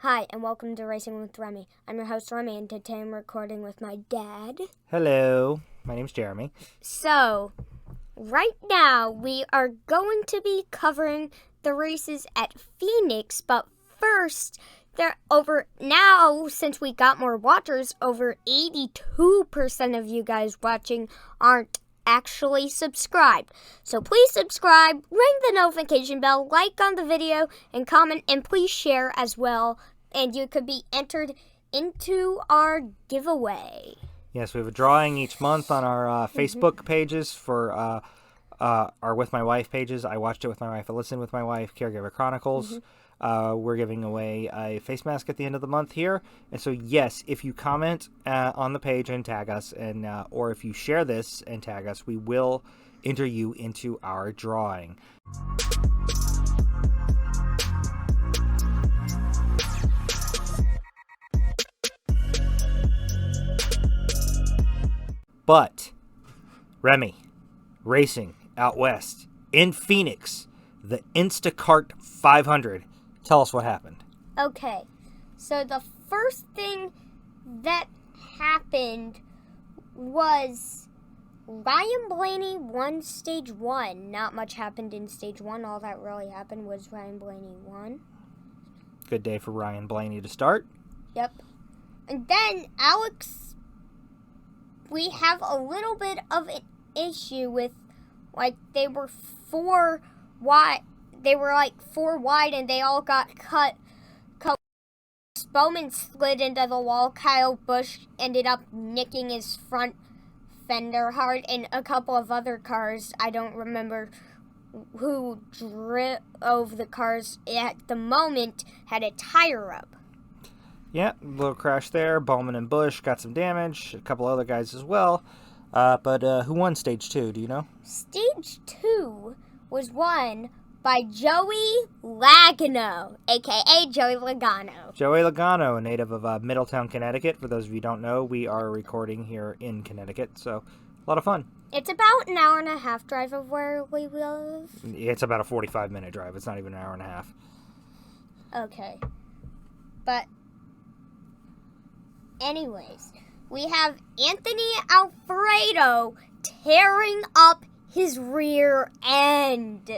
Hi, and welcome to Racing with Remy. I'm your host, Remy, and today I'm recording with my dad. Hello, my name's Jeremy. So, right now, we are going to be covering the races at Phoenix, but first, since we got more watchers, over 82% of you guys watching aren't actually subscribed. So please subscribe, ring the notification bell, like on the video, and comment, and please share as well. And you could be entered into our giveaway. Yes, we have a drawing each month on our Facebook pages for our With My Wife pages. I watched it with my wife, I listened with my wife, Caregiver Chronicles. We're giving away a face mask at the end of the month here. And so, yes, if you comment on the page and tag us, and or if you share this and tag us, we will enter you into our drawing. But, Remy, racing out west in Phoenix, the Instacart 500. Tell us what happened. Okay, so the first thing that happened was Ryan Blaney won Stage 1. Not much happened in Stage 1. All that really happened was Ryan Blaney won. Good day for Ryan Blaney to start. Yep. And then we have a little bit of an issue with, they were 4 wide. They were 4 wide, and they all got cut. Bowman slid into the wall. Kyle Busch ended up nicking his front fender hard, and a couple of other cars. I don't remember who drove the cars at the moment had a tire up. Yeah, little crash there. Bowman and Busch got some damage. A couple other guys as well. But who won Stage 2? Do you know? Stage 2 was won by Joey Logano, a.k.a. Joey Logano. Joey Logano, a native of Middletown, Connecticut. For those of you who don't know, we are recording here in Connecticut, so a lot of fun. It's about an hour and a half drive of where we live. It's about a 45-minute drive. It's not even an hour and a half. Okay. But anyways, we have Anthony Alfredo tearing up his rear end.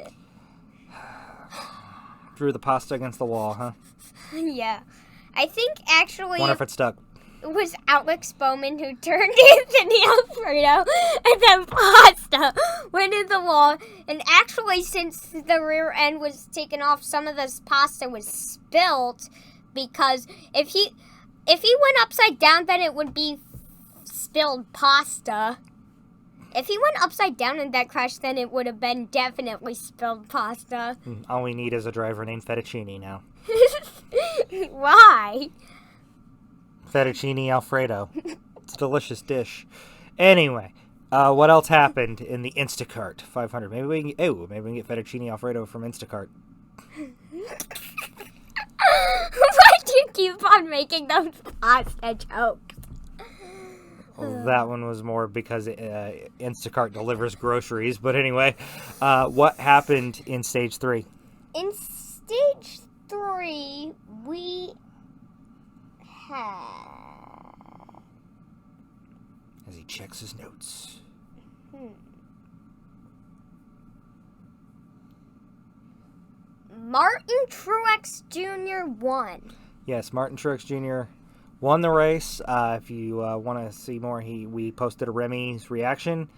Drew the pasta against the wall, huh? Yeah. I think actually Wonder if it stuck. It was Alex Bowman who turned Anthony Alfredo, and then pasta went in the wall. And actually, since the rear end was taken off, some of this pasta was spilt, because if he went upside down, then it would be spilled pasta. If he went upside down in that crash, then it would have been definitely spilled pasta. All we need is a driver named Fettuccine now. Why? Fettuccine Alfredo. It's a delicious dish. Anyway, what else happened in the Instacart 500? Maybe we can get Fettuccine Alfredo from Instacart. Why do you keep on making those pasta jokes? Well, that one was more because Instacart delivers groceries. But anyway, what happened in Stage 3? In Stage 3, we had... As he checks his notes. Martin Truex Jr. won. Yes, Martin Truex Jr. won the race. If you want to see more, we posted a Remy's reaction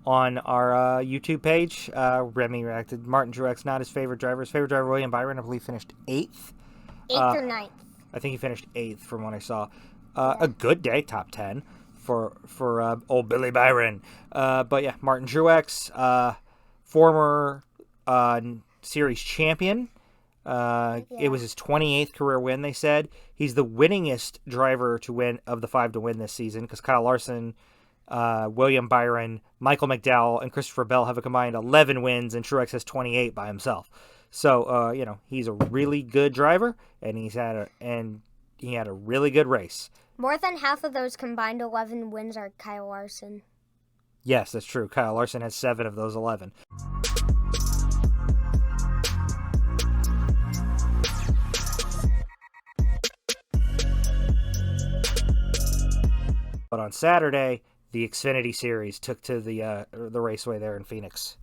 on our YouTube page. Remy reacted. Martin Truex, not his favorite driver. His favorite driver, William Byron, I believe finished 8th. 8th or 9th. I think he finished 8th from what I saw. A good day, top 10 for old Billy Byron. But yeah, Martin Truex, former series champion. It was his 28th career win, they said. He's the winningest driver to win of the 5 to win this season, because Kyle Larson, William Byron, Michael McDowell, and Christopher Bell have a combined 11 wins, and Truex has 28 by himself. So, he's a really good driver, and he had a really good race. More than half of those combined 11 wins are Kyle Larson. Yes, that's true. Kyle Larson has 7 of those 11. But on Saturday, the Xfinity Series took to the raceway there in Phoenix.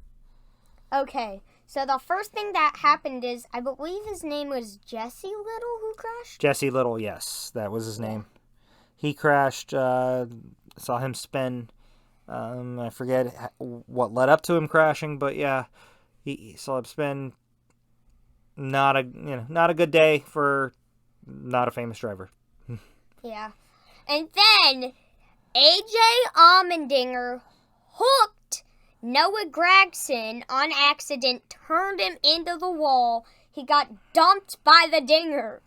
Okay, so the first thing that happened is, I believe his name was Jesse Little who crashed? Jesse Little, yes, that was his name. He crashed, saw him spin. I forget what led up to him crashing, but yeah, he saw him spin. Not a good day for not a famous driver. Yeah. And then AJ Allmendinger hooked Noah Gragson on accident, turned him into the wall. He got dumped by the dinger.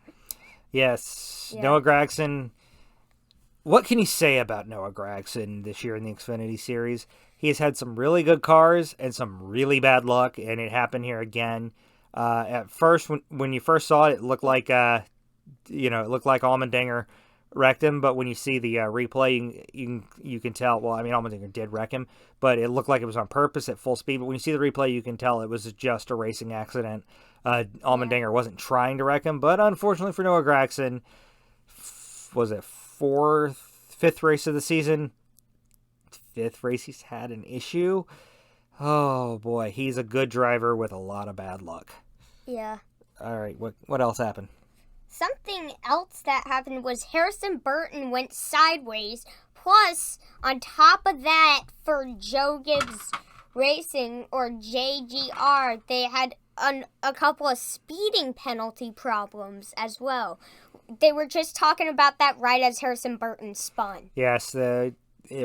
Yes, Yeah. Noah Gragson. What can you say about Noah Gragson this year in the Xfinity Series? He has had some really good cars and some really bad luck, and it happened here again. At first, when you first saw it, it looked like Allmendinger wrecked him. But when you see the replay, you can tell. Well, I mean, Allmendinger did wreck him, but it looked like it was on purpose at full speed. But when you see the replay, you can tell it was just a racing accident. Allmendinger wasn't trying to wreck him, but unfortunately for Noah Gragson, was it fifth race of the season? Fifth race he's had an issue. Oh boy, he's a good driver with a lot of bad luck. Yeah. All right, what else happened? Something else that happened was Harrison Burton went sideways. Plus, on top of that, for Joe Gibbs Racing, or JGR, they had a couple of speeding penalty problems as well. They were just talking about that right as Harrison Burton spun. Yes, it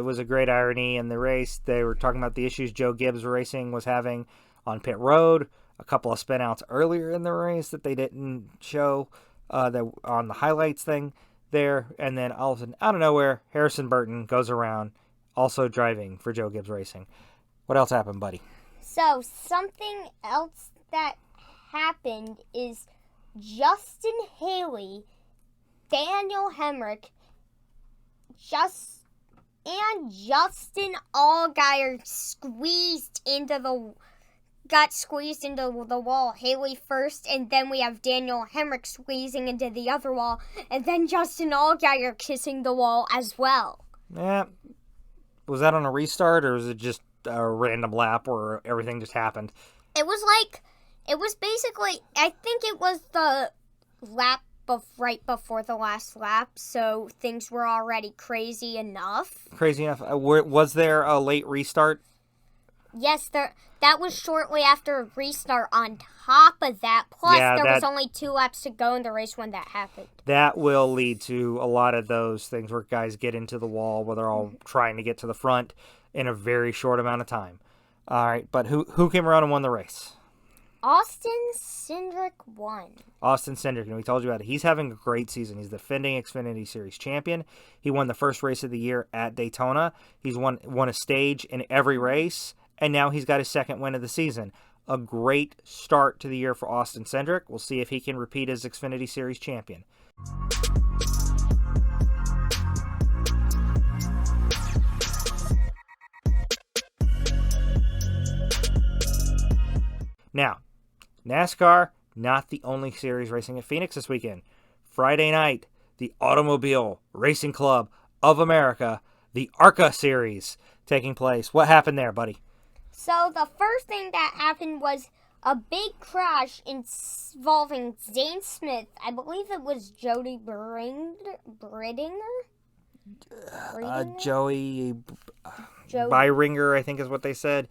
was a great irony in the race. They were talking about the issues Joe Gibbs Racing was having on pit road, a couple of spinouts earlier in the race that they didn't show that on the highlights thing there, and then all of a sudden, out of nowhere, Harrison Burton goes around also driving for Joe Gibbs Racing. What else happened, buddy? So, something else that happened is Justin Haley, Daniel Hemrick, and Justin Allgaier got squeezed into the wall. Haley first, and then we have Daniel Hemrick squeezing into the other wall, and then Justin Allgaier kissing the wall as well. Yeah. Was that on a restart, or was it just a random lap where everything just happened? It was basically, I think it was the lap right before the last lap, so things were already crazy enough. Was there a late restart? Yes, that was shortly after a restart on top of that. Plus, there was only 2 laps to go in the race when that happened. That will lead to a lot of those things where guys get into the wall where they're all trying to get to the front in a very short amount of time. All right, but who came around and won the race? Austin Cindric won. Austin Cindric, and we told you about it. He's having a great season. He's the defending Xfinity Series champion. He won the first race of the year at Daytona. He's won a stage in every race, and now he's got his second win of the season. A great start to the year for Austin Cindric. We'll see if he can repeat as Xfinity Series champion. Now, NASCAR, not the only series racing at Phoenix this weekend. Friday night, the Automobile Racing Club of America, the ARCA Series, taking place. What happened there, buddy? So the first thing that happened was a big crash involving Zane Smith. I believe it was Jody Bridinger? Joey Byringer, I think is what they said.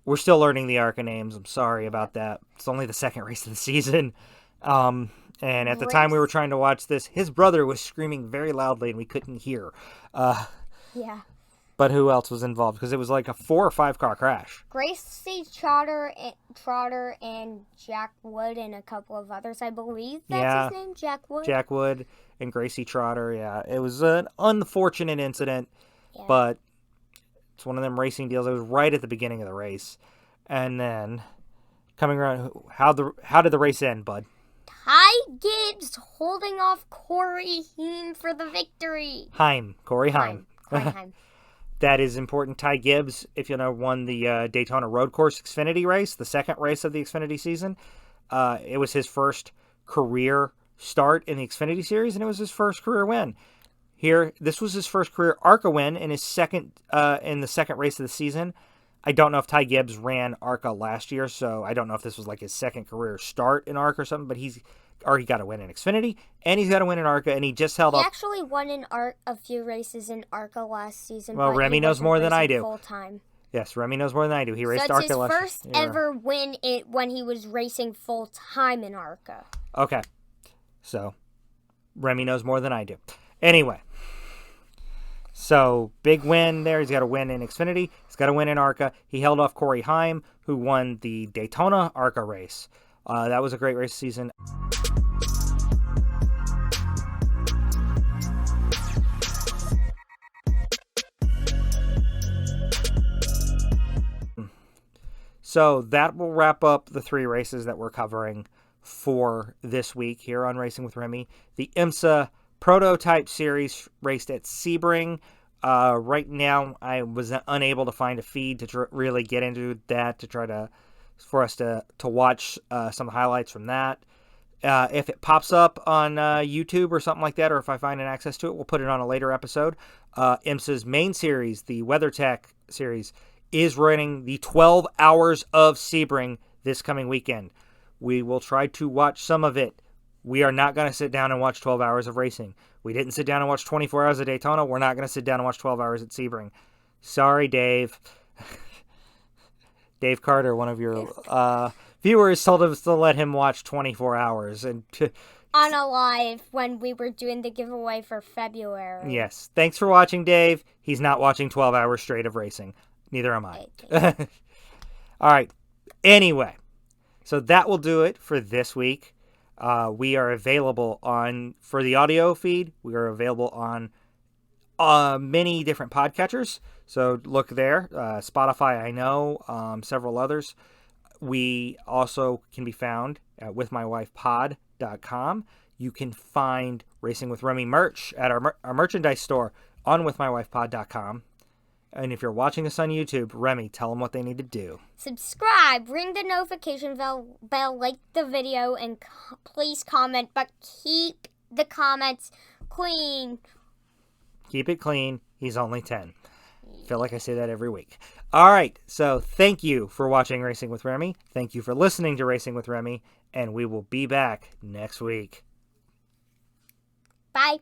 We're still learning the ARCA names. I'm sorry about that. It's only the second race of the season. And at the time we were trying to watch this, his brother was screaming very loudly and we couldn't hear. Yeah. But who else was involved? Because it was like a 4 or 5 car crash. Gracie Trotter and Jack Wood and a couple of others, I believe that's his name, Jack Wood. Jack Wood and Gracie Trotter, yeah. It was an unfortunate incident, but it's one of them racing deals. It was right at the beginning of the race. And then, coming around, how did the race end, bud? Ty Gibbs holding off Corey Heim for the victory. Corey Heim. Heim. That is important. Ty Gibbs, if you know, won the Daytona Road Course Xfinity race, the second race of the Xfinity season. It was his first career start in the Xfinity Series, and it was his first career win. here. This was his first career ARCA win in his second in the second race of the season. I don't know if Ty Gibbs ran ARCA last year, so I don't know if this was like his second career start in ARCA or something, but he's already got a win in Xfinity, and he's got a win in ARCA, and he just held He off. actually won a few races in ARCA last season. Well, but Remy knows more than I do. Full time. Yes, Remy knows more than I do. He raced So it's ARCA his last first year. ever win when he was racing full time in ARCA. Okay, so Remy knows more than I do. Anyway, so big win there. He's got a win in Xfinity. He's got a win in ARCA. He held off Corey Heim, who won the Daytona ARCA race. That was a great race season. So that will wrap up the 3 races that we're covering for this week here on Racing with Remy. The IMSA Prototype Series raced at Sebring. Right now, I was unable to find a feed to really get into that for us to watch some highlights from that. If it pops up on YouTube or something like that, or if I find an access to it, we'll put it on a later episode. IMSA's main series, the WeatherTech series, is running the 12 hours of Sebring this coming weekend. We will try to watch some of it. We are not going to sit down and watch 12 hours of racing. We didn't sit down and watch 24 hours of Daytona. We're not going to sit down and watch 12 hours at Sebring. Sorry, Dave. Dave Carter, one of your viewers, told us to let him watch 24 hours. And on a live when we were doing the giveaway for February. Yes. Thanks for watching, Dave. He's not watching 12 hours straight of racing. Neither am I. All right. Anyway, so that will do it for this week. We are available for the audio feed. We are available on many different podcatchers. So look there. Spotify, I know. Several others. We also can be found at withmywifepod.com. You can find Racing with Remy merch at our merchandise store on withmywifepod.com. And if you're watching us on YouTube, Remy, tell them what they need to do. Subscribe, ring the notification bell, like the video, and please comment, but keep the comments clean. Keep it clean. He's only 10. I feel like I say that every week. All right, so thank you for watching Racing with Remy. Thank you for listening to Racing with Remy, and we will be back next week. Bye.